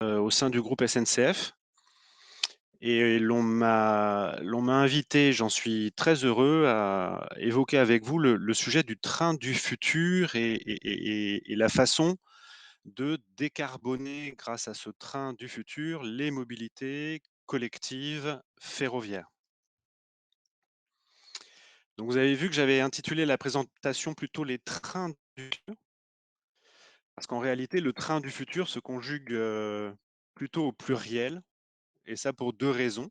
au sein du groupe SNCF et l'on m'a invité, j'en suis très heureux, à évoquer avec vous le sujet du train du futur et la façon de décarboner grâce à ce train du futur les mobilités collectives ferroviaires. Donc vous avez vu que j'avais intitulé la présentation plutôt «Les trains du futur», parce qu'en réalité le train du futur se conjugue, plutôt au pluriel et ça pour 2 raisons.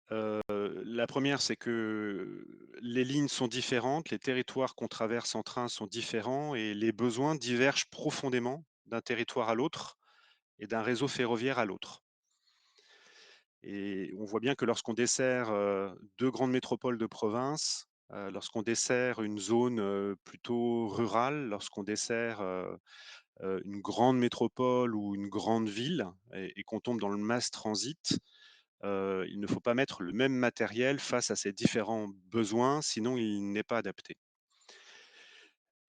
La première, c'est que les lignes sont différentes, les territoires qu'on traverse en train sont différents et les besoins divergent profondément d'un territoire à l'autre et d'un réseau ferroviaire à l'autre. Et on voit bien que lorsqu'on dessert, 2 grandes métropoles de province, lorsqu'on dessert une zone, plutôt rurale, lorsqu'on dessert, une grande métropole ou une grande ville et qu'on tombe dans le mass transit, il ne faut pas mettre le même matériel face à ces différents besoins, sinon il n'est pas adapté.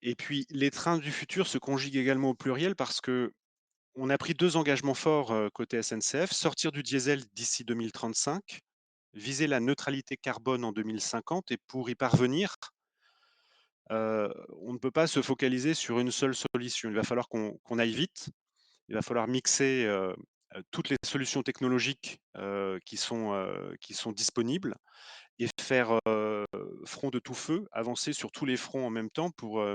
Et puis les trains du futur se conjuguent également au pluriel parce que on a pris 2 engagements forts, côté SNCF: sortir du diesel d'ici 2035, viser la neutralité carbone en 2050 et pour y parvenir, on ne peut pas se focaliser sur une seule solution. Il va falloir qu'on aille vite, il va falloir mixer, toutes les solutions technologiques, qui sont disponibles et faire, front de tout feu, avancer sur tous les fronts en même temps pour,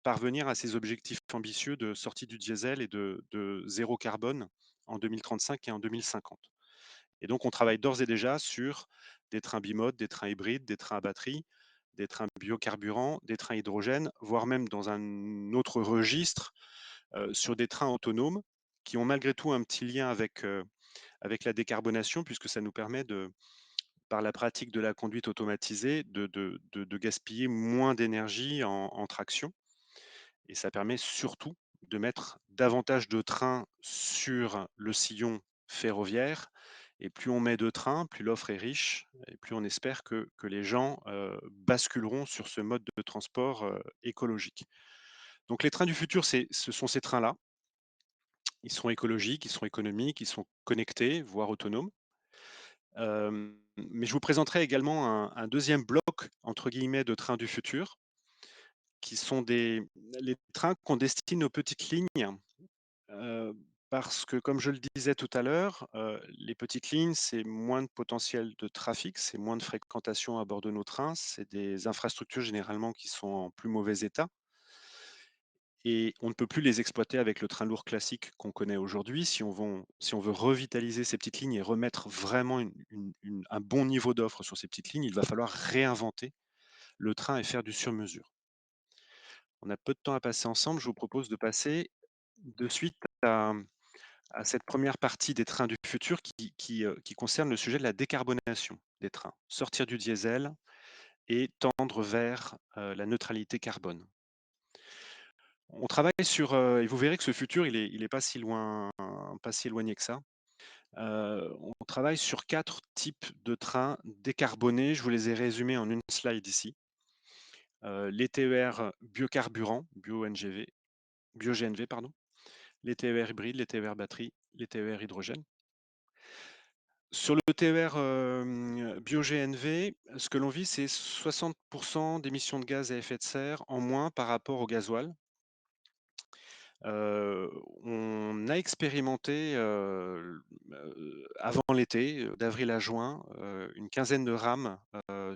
parvenir à ces objectifs ambitieux de sortie du diesel et de 0 carbone en 2035 et en 2050. Et donc on travaille d'ores et déjà sur des trains bimodes, des trains hybrides, des trains à batterie, des trains biocarburants, des trains hydrogène, voire même dans un autre registre, sur des trains autonomes qui ont malgré tout un petit lien avec la décarbonation puisque ça nous permet de par la pratique de la conduite automatisée, de gaspiller moins d'énergie en traction et ça permet surtout de mettre davantage de trains sur le sillon ferroviaire et plus on met de trains, plus l'offre est riche et plus on espère que les gens, basculeront sur ce mode de transport, écologique. Donc les trains du futur, ce sont ces trains-là. Ils seront écologiques, ils seront économiques, ils sont connectés, voire autonomes. Mais je vous présenterai également un 2e bloc entre guillemets de trains du futur, qui sont les trains qu'on destine aux petites lignes, heu, parce que comme je le disais tout à l'heure, les petites lignes, c'est moins de potentiel de trafic, c'est moins de fréquentation à bord de nos trains, c'est des infrastructures généralement qui sont en plus mauvais état et on ne peut plus les exploiter avec le train lourd classique qu'on connaît aujourd'hui. Si on veut revitaliser ces petites lignes et remettre vraiment un bon niveau d'offre sur ces petites lignes, il va falloir réinventer le train et faire du sur mesure. On a peu de temps à passer ensemble, je vous propose de passer de suite à cette première partie des trains du futur qui concerne le sujet de la décarbonation des trains. Sortir du diesel et tendre vers, la neutralité carbone. On travaille sur, et vous verrez que ce futur, il est pas si loin, pas si éloigné que ça. On travaille sur 4 types de trains décarbonés. Je vous les ai résumés en une slide ici. Les TER biocarburants, bio-GNV pardon, les TER hybrides, les TER batterie, les TER hydrogène. Sur le TER, bio-GNV, ce que l'on vit, c'est 60 d'émissions de gaz à effet de serre en moins par rapport au gasoil. On a expérimenté, avant l'été, d'avril à juin, une quinzaine de rames,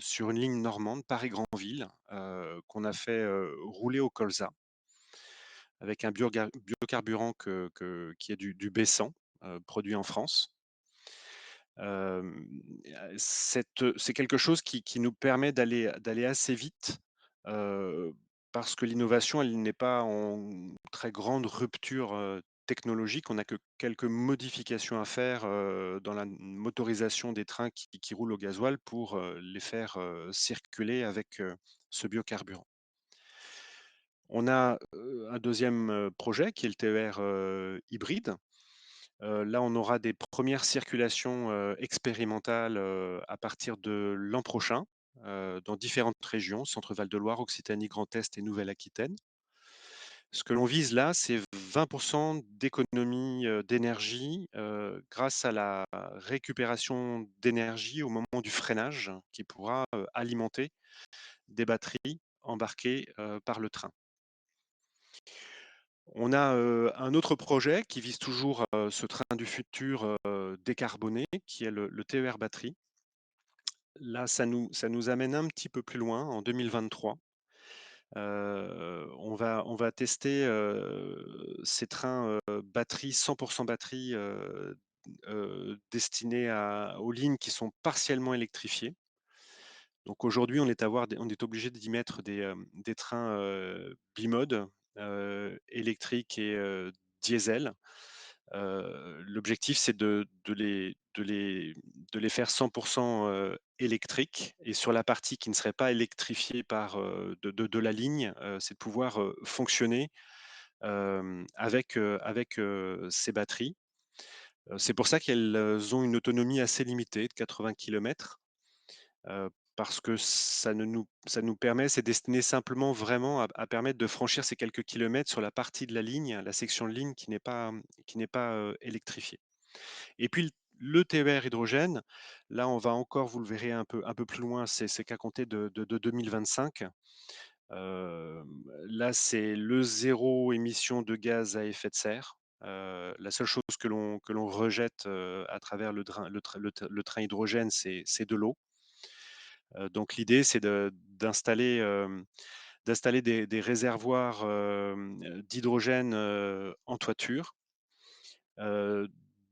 sur une ligne normande, Paris-Granville, qu'on a fait, rouler au colza avec un biocarburant qui est du B100, produit en France. C'est quelque chose qui nous permet d'aller assez vite, heu, parce que l'innovation, elle n'est pas en très grande rupture, technologique. On n'a que quelques modifications à faire, dans la motorisation des trains qui roulent au gasoil pour, les faire, circuler avec, ce biocarburant. On a, un 2e, projet qui est le TER, hybride. Là, on aura des premières circulations, expérimentales, à partir de l'an prochain, dans différentes régions, Centre Val de Loire, Occitanie, Grand Est et Nouvelle-Aquitaine. Ce que l'on vise là, c'est 20 d'économie, d'énergie, grâce à la récupération d'énergie au moment du freinage qui pourra, alimenter des batteries embarquées, par le train. On a, un autre projet qui vise toujours, ce train du futur, décarboné qui est le TER batterie. Là, ça nous amène un petit peu plus loin en 2023. On va tester, ces trains, batterie 100 batterie, destinés aux lignes qui sont partiellement électrifiées. Donc aujourd'hui, on est obligé d'y mettre des trains, bimodes, électriques et diesel. L'objectif, c'est de les faire 100 électriques et sur la partie qui ne serait pas électrifiée par, de la ligne, c'est de pouvoir, fonctionner, avec ces batteries. C'est pour ça qu'elles, ont une autonomie assez limitée de 80 kilomètres. Parce que ça nous permet c'est destiné simplement vraiment à permettre de franchir ces quelques kilomètres sur la partie de la ligne, la section de ligne qui n'est pas électrifiée. Et puis le TER hydrogène, là, on va encore, vous le verrez un peu plus loin, c'est qu'à compter de 2025. Là, c'est le zéro émission de gaz à effet de serre. La seule chose que l'on rejette, à travers le train hydrogène, c'est de l'eau. Donc l'idée, c'est d'installer des réservoirs, d'hydrogène, en toiture, heu,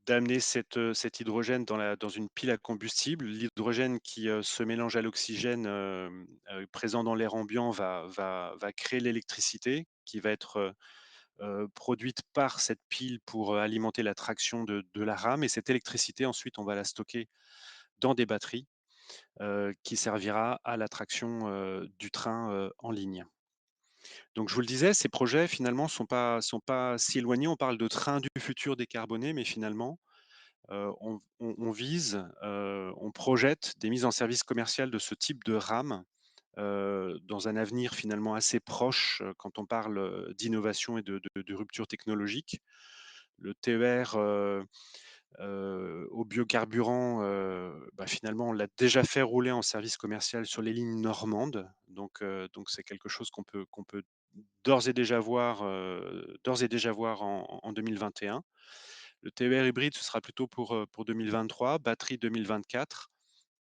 d'amener cet hydrogène dans une pile à combustible. L'hydrogène qui, se mélange à l'oxygène, présent dans l'air ambiant va créer l'électricité qui va être, produite par cette pile pour, alimenter la traction de la rame et cette électricité ensuite on va la stocker dans des batteries, qui servira à l'attraction, du train, en ligne. Donc je vous le disais, ces projets finalement sont pas si éloignés. On parle de train du futur décarboné, mais finalement, on vise, on projette des mises en service commerciales de ce type de rame, dans un avenir finalement assez proche, quand on parle, d'innovation et de rupture technologique. Le TER, au biocarburant, bah, finalement, on l'a déjà fait rouler en service commercial sur les lignes normandes. Donc c'est quelque chose qu'on peut d'ores et déjà voir en 2021. Le TER hybride, ce sera plutôt pour 2023, batterie 2024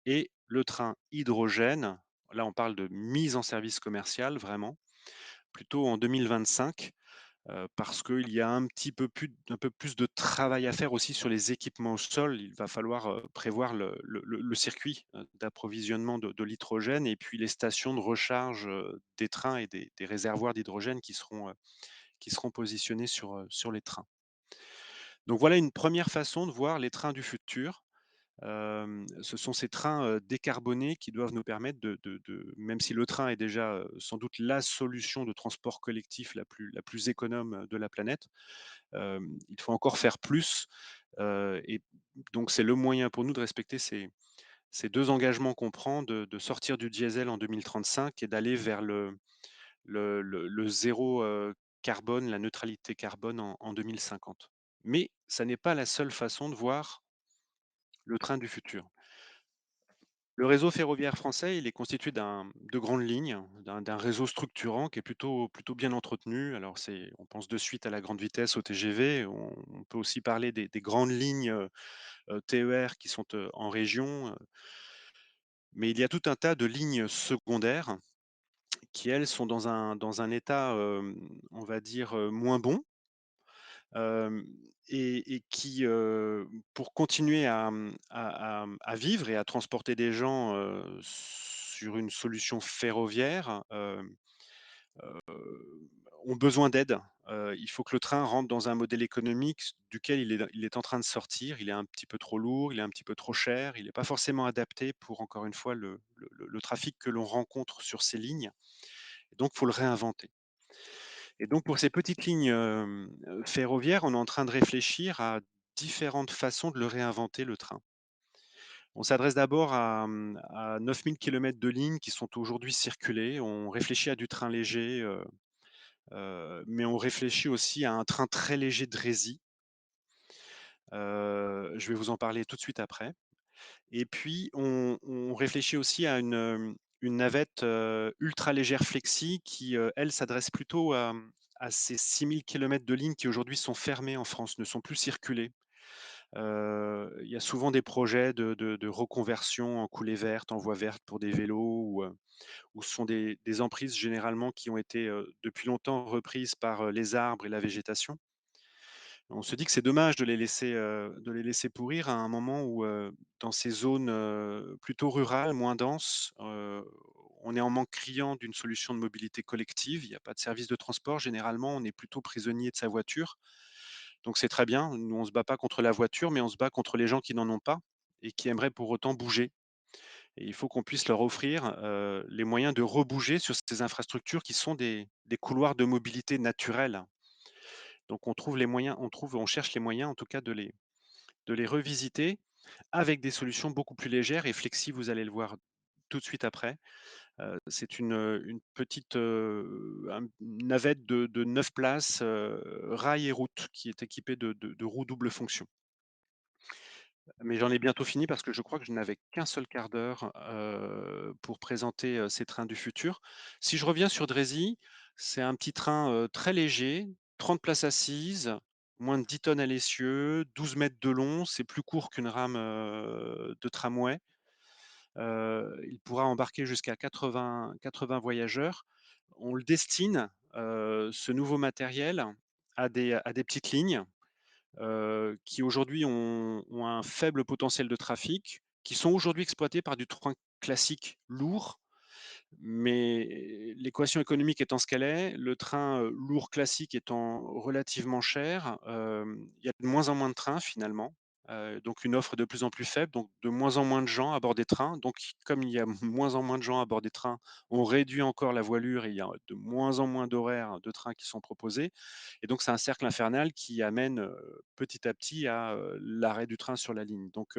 et le train hydrogène, là, on parle de mise en service commercial vraiment, plutôt en 2025. Parce qu'il y a un peu plus de travail à faire aussi sur les équipements au sol. Il va falloir, prévoir le circuit, d'approvisionnement de l'hydrogène et puis les stations de recharge, des trains et des réservoirs d'hydrogène qui seront positionnés sur les trains. Donc voilà une première façon de voir les trains du futur. Ce sont ces trains, décarbonés qui doivent nous permettre même si le train est déjà, sans doute la solution de transport collectif la plus économe, de la planète, il faut encore faire plus, et donc c'est le moyen pour nous de respecter ces 2 engagements qu'on prend de sortir du diesel en 2035 et d'aller vers le zéro, carbone, la neutralité carbone en 2050. Mais ça n'est pas la seule façon de voir le train du futur. Le réseau ferroviaire français, il est constitué de grandes lignes, d'un réseau structurant qui est plutôt bien entretenu. Alors on pense de suite à la grande vitesse, au TGV. On peut aussi parler des grandes lignes, TER qui sont, en région, mais il y a tout un tas de lignes secondaires qui, elles, sont dans un état, on va dire, moins bon. Hem et qui, pour continuer à vivre et à transporter des gens, sur une solution ferroviaire, ont besoin d'aide. Il faut que le train rentre dans un modèle économique duquel il est en train de sortir. Il est un petit peu trop lourd, il est un petit peu trop cher, il est pas forcément adapté pour, encore une fois, le trafic que l'on rencontre sur ces lignes. Et donc, il faut le réinventer. Et donc pour ces petites lignes, ferroviaires, on est en train de réfléchir à différentes façons de le réinventer, le train. On s'adresse d'abord à 9 000 kilomètres de lignes qui sont aujourd'hui circulées. On réfléchit à du train léger, Mais on réfléchit aussi à un train très léger de Drésie. Je vais vous en parler tout de suite après. Et puis on réfléchit aussi à une navette, ultra légère flexi qui, elle s'adresse plutôt à ces 6 000 kilomètres de lignes qui aujourd'hui sont fermées en France, ne sont plus circulées. Il y a souvent des projets de reconversion en coulée verte, en voie verte pour des vélos ou ce sont des emprises généralement qui ont été, depuis longtemps reprises par, les arbres et la végétation. On se dit que c'est dommage de les laisser pourrir à un moment où, dans ces zones, plutôt rurales, moins denses, on est en manque criant d'une solution de mobilité collective. Il n'y a pas de service de transport. Généralement, on est plutôt prisonnier de sa voiture. Donc c'est très bien. Nous, on ne se bat pas contre la voiture, mais on se bat contre les gens qui n'en ont pas et qui aimeraient pour autant bouger. Et il faut qu'on puisse leur offrir, les moyens de rebouger sur ces infrastructures qui sont des couloirs de mobilité naturels. Donc on trouve les moyens, on cherche les moyens en tout cas de les revisiter avec des solutions beaucoup plus légères et flexibles, vous allez le voir tout de suite après. C'est une petite, navette de 9 places, rail et route qui est équipée de roues double fonction. Mais j'en ai bientôt fini parce que je crois que je n'avais qu'un seul quart d'heure, pour présenter, ces trains du futur. Si je reviens sur Drézy, c'est un petit train, très léger, 30 places assises, moins de 10 tonnes à l'essieu, 12 mètres de long, c'est plus court qu'une rame, de tramway. Il pourra embarquer jusqu'à 80 voyageurs. On le destine, ce nouveau matériel à des petites lignes qui aujourd'hui ont un faible potentiel de trafic, qui sont aujourd'hui exploités par du train classique lourd, mais l'équation économique étant ce qu'elle est, le train, lourd classique étant relativement cher, il y a de moins en moins de trains finalement, donc une offre de plus en plus faible, donc de moins en moins de gens à bord des trains. Donc comme il y a moins en moins de gens à bord des trains, on réduit encore la voilure et il y a de moins en moins d'horaires de trains qui sont proposés et donc c'est un cercle infernal qui amène, petit à petit à, l'arrêt du train sur la ligne. Donc,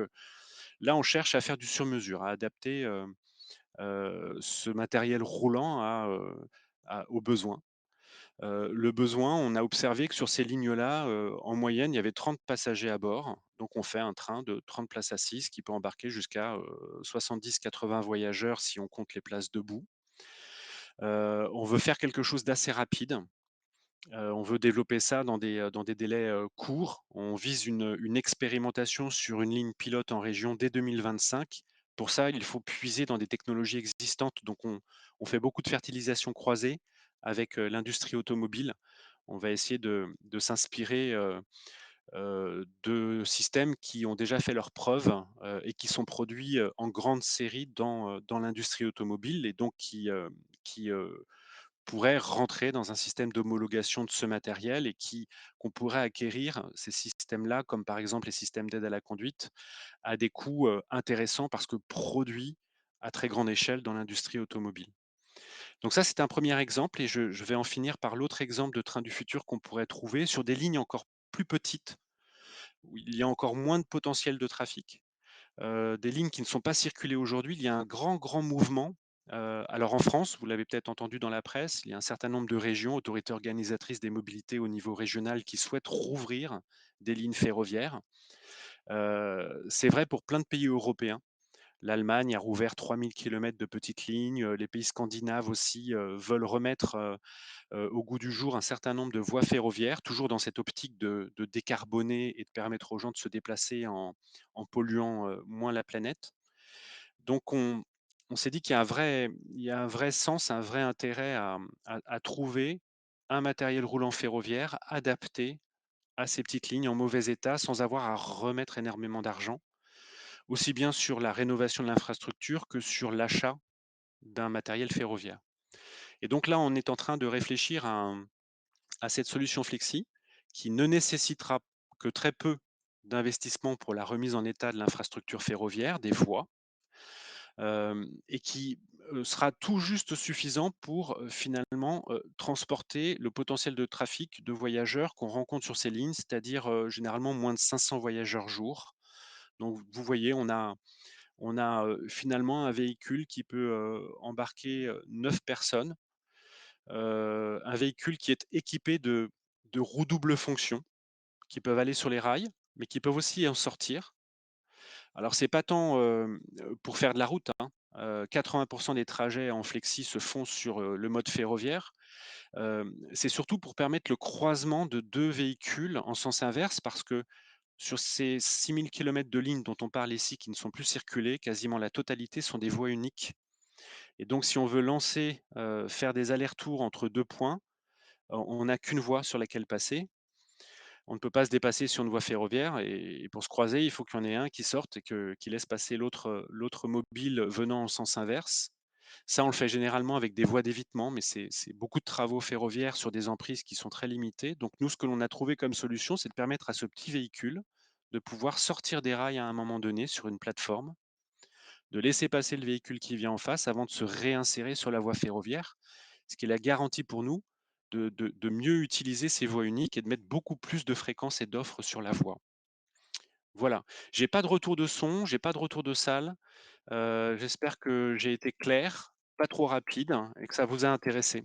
là on cherche à faire du sur mesure, à adapter, ce matériel roulant aux besoins. Le besoin, on a observé que sur ces lignes-là, en moyenne, il y avait 30 passagers à bord. Donc on fait un train de 30 places assises qui peut embarquer jusqu'à, 70-80 voyageurs si on compte les places debout. On veut faire quelque chose d'assez rapide. On veut développer ça dans des délais, courts. On vise une expérimentation sur une ligne pilote en région dès 2025. Pour ça, il faut puiser dans des technologies existantes. Donc on fait beaucoup de fertilisation croisée avec, l'industrie automobile. On va essayer de s'inspirer, de systèmes qui ont déjà fait leurs preuves, et qui sont produits, en grande série dans l'industrie automobile et donc qui, pourrait rentrer dans un système d'homologation de ce matériel et qu'on pourrait acquérir ces systèmes-là, comme par exemple les systèmes d'aide à la conduite, à des coûts intéressants parce que produits à très grande échelle dans l'industrie automobile. Donc ça, c'est un premier exemple et je vais en finir par l'autre exemple de train du futur qu'on pourrait trouver sur des lignes encore plus petites, où il y a encore moins de potentiel de trafic. Des lignes qui ne sont pas circulées aujourd'hui, il y a un grand mouvement. Alors en France, vous l'avez peut-être entendu dans la presse, il y a un certain nombre de régions, autorités organisatrices des mobilités au niveau régional, qui souhaitent rouvrir des lignes ferroviaires. C'est vrai pour plein de pays européens. L'Allemagne a rouvert 3000 kilomètres de petites lignes, les pays scandinaves aussi, veulent remettre, au goût du jour un certain nombre de voies ferroviaires, toujours dans cette optique de décarboner et de permettre aux gens de se déplacer en polluant, moins la planète. Donc on s'est dit qu'il y a il y a un vrai sens, un vrai intérêt à trouver un matériel roulant ferroviaire adapté à ces petites lignes en mauvais état, sans avoir à remettre énormément d'argent, aussi bien sur la rénovation de l'infrastructure que sur l'achat d'un matériel ferroviaire. Et donc là, on est en train de réfléchir à cette solution flexi qui ne nécessitera que très peu d'investissement pour la remise en état de l'infrastructure ferroviaire, des voies, et qui, sera tout juste suffisant pour, finalement, transporter le potentiel de trafic de voyageurs qu'on rencontre sur ces lignes, c'est-à-dire, généralement moins de 500 voyageurs jour. Donc vous voyez, on a, finalement un véhicule qui peut, embarquer, 9 personnes. un véhicule qui est équipé de roues double fonction qui peuvent aller sur les rails, mais qui peuvent aussi en sortir. Alors c'est pas tant, pour faire de la route, hein, 80 des trajets en flexi se font sur, le mode ferroviaire. C'est surtout pour permettre le croisement de 2 véhicules en sens inverse parce que sur ces 6 000 kilomètres de lignes dont on parle ici qui ne sont plus circulées, quasiment la totalité sont des voies uniques et donc si on veut lancer, faire des allers-retours entre 2 points, on n'a qu'une voie sur laquelle passer. On ne peut pas se dépasser sur une voie ferroviaire et pour se croiser, il faut qu'il y en ait un qui sorte et qui laisse passer l'autre mobile venant en sens inverse. Ça, on le fait généralement avec des voies d'évitement, mais c'est beaucoup de travaux ferroviaires sur des emprises qui sont très limitées. Donc nous, ce que l'on a trouvé comme solution, c'est de permettre à ce petit véhicule de pouvoir sortir des rails à un moment donné sur une plateforme, de laisser passer le véhicule qui vient en face avant de se réinsérer sur la voie ferroviaire, ce qui est la garantie pour nous de mieux utiliser ces voies uniques et de mettre beaucoup plus de fréquences et d'offres sur la voie. Voilà. J'ai pas de retour de son, j'ai pas de retour de salle. J'espère que j'ai été clair, pas trop rapide et que ça vous a intéressé.